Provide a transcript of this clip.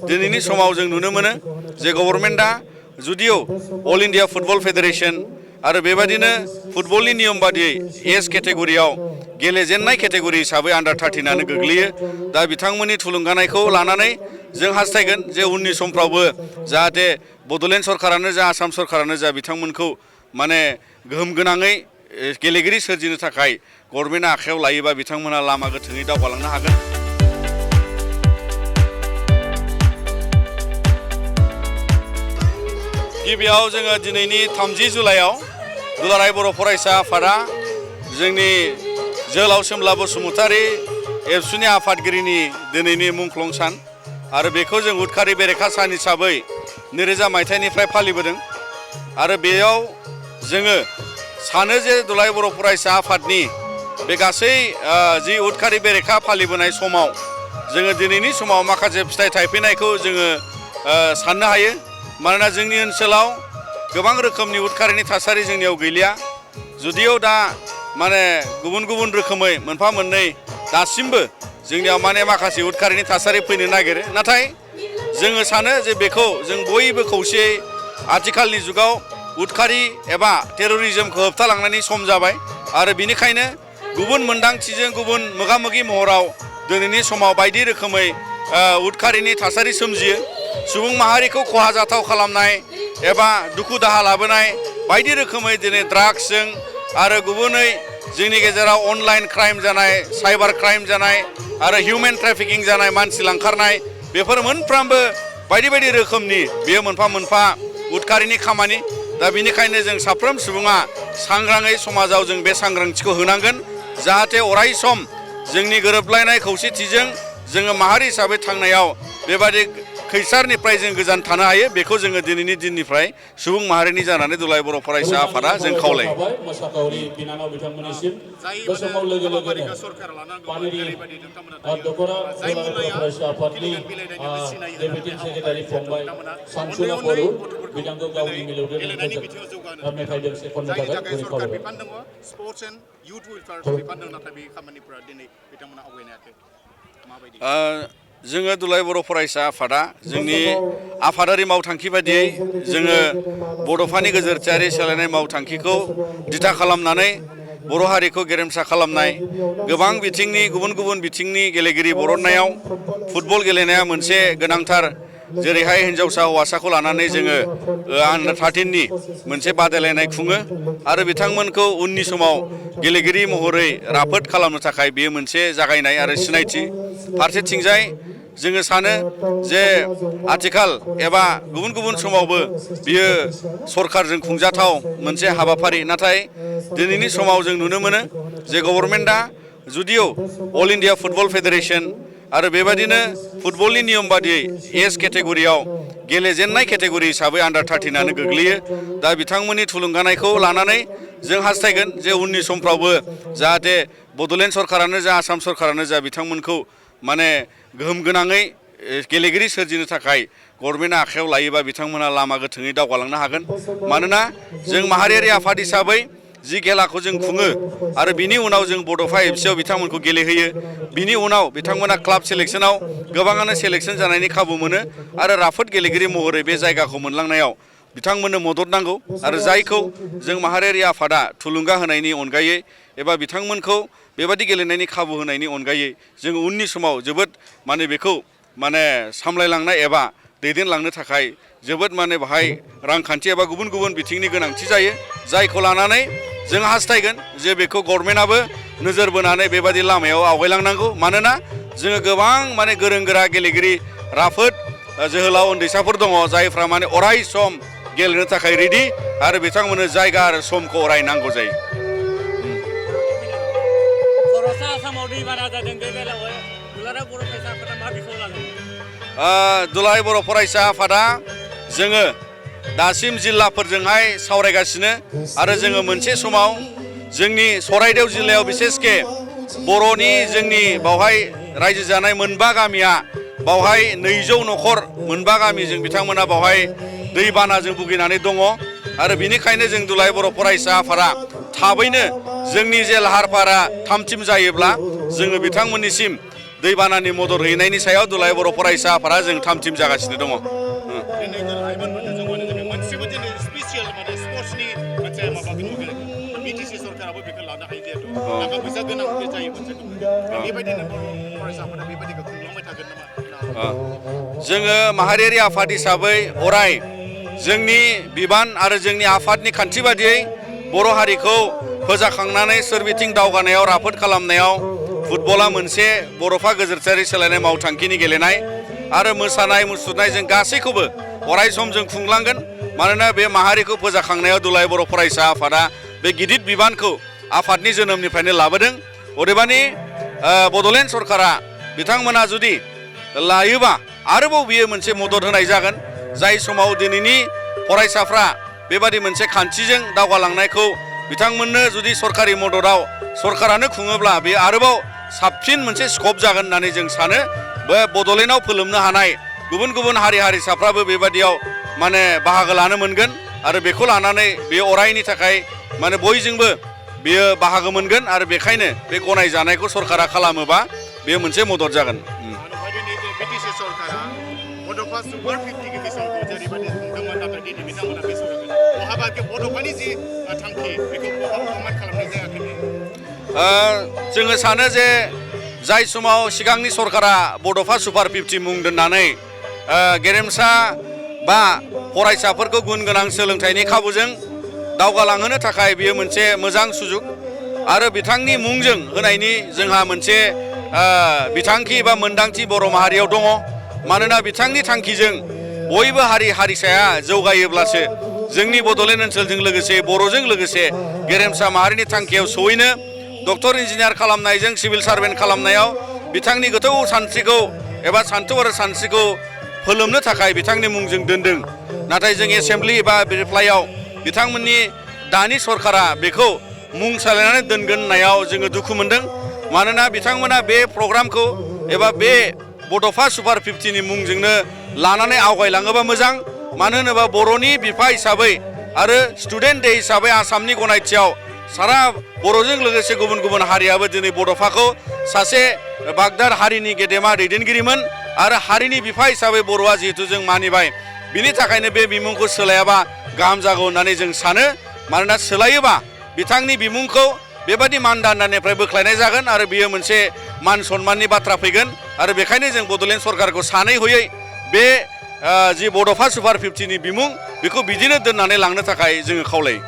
दिनैनि समाव जों नुनो मोनो जे गभर्नमेन्टआ जुदियो अल इन्डिया फुटबल फेडारेशन आरो बेबादिनो फुटबलनि नियम बादियै एज केटेगरियाव गेलेजेननाय केटेगरि हिसाबै आन्डार 13 गोग्लैयो दा बिथांमोननि थुलुंगानायखौ लानानै जों हास्थायगोन जे उननि समफ्रावबो जाहाथे बड'लेण्ड सरकारानो जा आसाम सरकारानो जा बिथांमोनखौ माने गोहोम गोनाङै गेलेगिरि सोरजिनो थाखाय गभर्नमेन्टआ आखायाव लायोबा बिथांमोना लामा गोथोङै दावगालांनो हागोन। गिबियाव जोङो दिनैनि 30 जुलाइआव दुलाराय बर' फरायसा आफादा जोंनि जोहोलाव सोमला बसुमतारी एबसुनि आफादगिरिनि दिनैनि मुंख्लं सान आरो बेखौ जों उदखारि बेरेखा सान हिसाबै 2000 मायथाइनिफ्राय फालिबोदों आरो बेयाव जोङो सानो जे दुलाराय बर' फरायसा आफादनि बे गासै जि उदखारि बेरेखा फालिबोनाय समाव जोङो दिनैनि समाव माखासे फिथाइ थायफैनायखौ जोङो साननो हायो मानोना जोंनि ओनसोलाव गोबां रोखोमनि उदखारिनि थासारि जोंनियाव गैलिया जुदियो दा माने गुबुन गुबुन रोखोमै मोनफा मोननै दासिमबो जोंनियाव माने माखासे उदखारिनि थासारि फैनो नागिरो नाथाय जोङो सानो जे बेखौ जों बयबो खौसेयै आथिखालनि जुगाव उदखारि एबा टेररिज्मखौ होबथालांनायनि सम जाबाय आरो बिनिखायनो गुबुन मोनदांथिजों गुबुन मोगा-मोगि महराव दिनैनि समाव बायदि रोखोमै उदखारिनि थासारि सोमजियो सुबुं माहारिखौ खहा जाथाव खालामनाय एबा दुखु दाहा लाबोनाय बायदि रोखोमै दिनै ड्राग्सजों आरो गुबुनै जोंनि गेजेराव अनलाइन क्राइम जानाय साइबार क्राइम जानाय आरो हिउमेन ट्राफिकिं जानाय मानसि लांखारनाय बेफोर मोनफ्रोमबो बायदि बायदि रोखोमनि बेयो मोनफा मोनफा उदखारिनि खामानि दा बिनिखायनो जों साफ्रोम सुबुङा सांग्राङै समाजाव जों बे सांग्रांथिखौ होनांगोन जाहाथे अराय सम जोंनि गोरोबलायनाय खौसेथिजों जोङो माहारि हिसाबै थांनायाव बेबादि खैसारनिफ्राय जों गोजान थानो हायो बेखौ जोङो दिनैनि दिननिफ्राय सुबुं माहारिनि जानानै दुलाराय बर' फरायसा आफादा जों खावलायो। मोसाखावरि बिनानाव बिथांमोननिसिम बे समाव लोगो लोगोनो दख'रा दुलाराय बर' फरायसा आफादनि डेपुटि सेक्रेटारि फंबाय सानसुला बर' बिथांखौ गावनि मिलौदो देंखोजों मेथाइ दोंसे खननो थाखाय गुरै खावलायबाय। जोङो दुलाराय बर' फरायसा आफादा जोंनि आफादारि मावथांखि बायदियै जोङो बड'फानि गोजोरथियारि सोलायनाय मावथांखिखौ दिथा खालामनानै बर' हारिखौ गेरेमसा खालामनाय गोबां बिथिंनि गुबुन गुबुन बिथिंनि गेलेगिरि बरननायाव फुटबल गेलेनाया मोनसे गोनांथार जेरैहाय हिन्जावसा हौवासाखौ लानानै जोङो आन्डार 13 नि मोनसे बादायलायनाय खुङो आरो बिथांमोनखौ उननि समाव गेलेगिरि महरै राफोद खालामनो थाखाय बेयो मोनसे जागायनाय आरो सिनायथि फारसेथिंजाय जोङो सानो जे आथिखाल एबा गुबुन गुबुन समावबो बियो सरकारजों खुंजाथाव मोनसे हाबाफारि नाथाय दिनैनि समाव जों नुनो मोनो जे गभर्नमेन्टआ जुदियो अल इन्डिया फुटबल फेडारेशन आरो बेबादिनो फुटबलनि नियम बादियै एज केटेगरियाव गेलेजेननाय केटेगरि हिसाबै आन्डार 13 गोग्लैयो दा बिथांमोननि थुलुंगानायखौ लानानै जों हास्थायगोन जे उननि समफ्रावबो जाहाथे बड'लेण्ड सरकारानो जा आसाम सरकारानो जा बिथांमोनखौ माने गोहोम गोनाङै गेलेगिरि सोरजिनो थाखाय गभर्नमेन्टआ आखायाव लायोबा बिथांमोना लामा गोथोङै दावगालांनो हागोन मानोना जों माहारियारि आफाद हिसाबै जि खेलाखौ जों खुङो आरो बिनि उनाव जों बड'फा एफसिआव बिथांमोनखौ गेलेहोयो बिनि उनाव बिथांमोना क्लाब सेलेक्सनाव गोबाङानो सेलेक्सन जानायनि खाबु मोनो आरो राफोद गेलेगिरि महरै बे जायगाखौ मोनलांनायाव बिथांमोननो मदद नांगौ आरो जायखौ जों माहारियारि आफादा थुलुंगा होनायनि अनगायै एबा बिथांमोनखौ बेबादि गेलेनायनि खाबु होनायनि अनगायै जों उननि समाव जोबोद माने बेखौ माने सामलायलांनाय एबा दैदेनलांनो थाखाय जोबोद माने बाहाय रांखान्थि एबा गुबुन गुबुन बिथिंनि गोनांथि जायो जायखौ लानानै जों हास्थायगोन जे बेखौ गभर्नमेन्टआबो नोजोर बोनानै बेबादि लामायाव आवगायलांनांगौ मानोना जोङो गोबां माने गोरों गोरा गेलेगिरि राफोद जोहोलाव उन्दैसाफोर दङ जायफ्रा माने अराय सम गेलेनो थाखाय रेडि आरो बिथांमोननो जायगा आरो समखौ अराय नांगौ जायो। दुलाराय बर' फरायसा आफादा जोङो दासिम जिल्लाफोरजोंहाय सावरायगासिनो आरो जोङो मोनसे समाव जोंनि सराइदेव जिल्लायाव बिसेसके बर'नि जोंनि बावहाय रायजो जानाय मोनबा गामिया बावहाय 200 न'खर मोनबा गामिजों बिथांमोना बावहाय दैबानाजों भुगिनानै दङ आरो बिनिखायनो जों दुलाराय बर' फरायसा आफादा थाबैनो जोंनि जे लाहार फाहारा थामथिम जायोब्ला जोङो बिथांमोननिसिम दैबानानि मदद हैनायनि सायाव दुलाराय बर' फरायसा आफादा जों थाम थिम जागासिनो दङ। दिनै लाइमोनफोरनो जों माने जोङो मोनसेबो दिनै स्पेसियेल माने स्पर्ट्सनि मोनसे माबाखौ नुगोन बिटिसि सरकाराबो बेखौ लानो हायो जिहेतु थाखा फैसा गोनां बे जायो मोनसे बेबायदिनो बर' फरायसाफोरा बेबायदिखौ खुंलांबाय थागोन नामा? जोङो माहारियारि आफाद हिसाबै अराय जोंनि बिबान आरो जोंनि आफादनि खान्थि बादियै बर' हारिखौ फोजाखांनानै सोरबिथिं दावगानायाव राफोद खालामनायाव फुटबला मोनसे बड'फा गोजोरथायारि सोलायनाय मावथांखिनि गेलेनाय आरो मोसानाय मुसुरनाय जों गासैखौबो अराय सम जों खुंलांगोन। मानोना बे माहारिखौ फोजाखांनायाव दुलाराय बर' फरायसा आफादा बे गिदिर बिबानखौ आफादनि जोनोमनिफ्रायनो लाबोदों। अदेबानि बड'लेण्ड सरकारा बिथांमोना जुदि लायोबा आरोबाव बियो मोनसे मदद होनाय जागोन। जाय समाव दिनैनि फरायसाफ्रा बेबादि मोनसे खान्थिजों दावगालांनायखौ बिथांमोननो जुदि सरकारि मददआव सरकारानो खुङोब्ला बे आरोबाव साबसिन मोनसे स्कप जागोन होननानै जों सानो। बे बड'लेण्डआव फोलोमनो हानाय गुबुन गुबुन हारि हारिसाफ्राबो बेबादियाव माने बाहागो लानो मोनगोन आरो बेखौ लानानै बे अरायनि थाखाय माने बयजोंबो बेयो बाहागो मोनगोन आरो बेखायनो बे गनायजानायखौ सरकारा खालामोबा बेयो मोनसे मदद जागोन। बिटिसि सरकारा बड'फा सुपार 50 मिसनखौ जेरैबायदि खुंदोंमोन नाथाय दिनै बिथांमोना बे सरकारा बहाबा बड'फानि जि थांखि बेखौ फर्मुलेट खालामनाय जायाखै। जोङो सानो जे जाय समाव सिगांनि सरकारा बड'फा सुपार 50 मुं दोननानै गेरेमसा बा फरायसाफोरखौ गुन गोनां सोलोंथाइनि खाबुजों दावगालांहोनो थाखाय बियो मोनसे मोजां सुजुग आरो बिथांनि मुंजों होनायनि जोंहा मोनसे बिथांखि बा मोनदांथि बर' माहारियाव दङ। मानोना बिथांनि थांखिजों बयबो हारि हारिसाया जौगायोब्लासो जोंनि बड'लेण्ड ओनसोलजों लोगोसे बर'जों लोगोसे गेरेमसा माहारिनि थांखियाव सहैनो डक्टर इन्जिनियार खालामनायजों सिभिल सार्भेन्ट खालामनायाव बिथांनि गोथौ सानस्रिखौ एबा सान्थौ आरो सानस्रिखौ फोलोमनो थाखाय बिथांनि मुंजों दोनदों। नाथाय जों एसेमब्लि एबा रिप्लाइयाव बिथांमोननि दानि सरकारा बेखौ मुं सोलायनानै दोनगोन होननायाव जोङो दुखु मोनदों। मानोना बिथांमोना बे प्रग्रामखौ एबा बे बड'फा सुपार 50नि मुंजोंनो लानानै आवगायलाङोबा मोजां। मानो होनोबा बर'नि बिफा हिसाबै आरो स्टुडेन्ट डे हिसाबै आसामनि गनायथियाव सारा बर'जों लोगोसे गुबुन गुबुन हारियाबो दिनै बड'फाखौ सासे बागदार हारिनि गेदेमा दैदेनगिरिमोन आरो हारिनि बिफा हिसाबै बर'आ जिहेतु जों मानिबाय बिनि थाखायनो बे बिमुंखौ सोलायाबा गाहाम जागौ होननानै जों सानो। मानोना सोलायोबा बिथांनि बिमुंखौ बेबादि मानदान्दानिफ्राय बोख्लायनाय जागोन आरो बियो मोनसे मान सन्माननि बाथ्रा फैगोन आरो बेखायनो जों बड'लेण्ड सरकारखौ सानै हयै बे जि बड'फा सुपार 50नि बिमुं बेखौ बिदिनो दोननानै लांनो थाखाय जोङो खावलायो।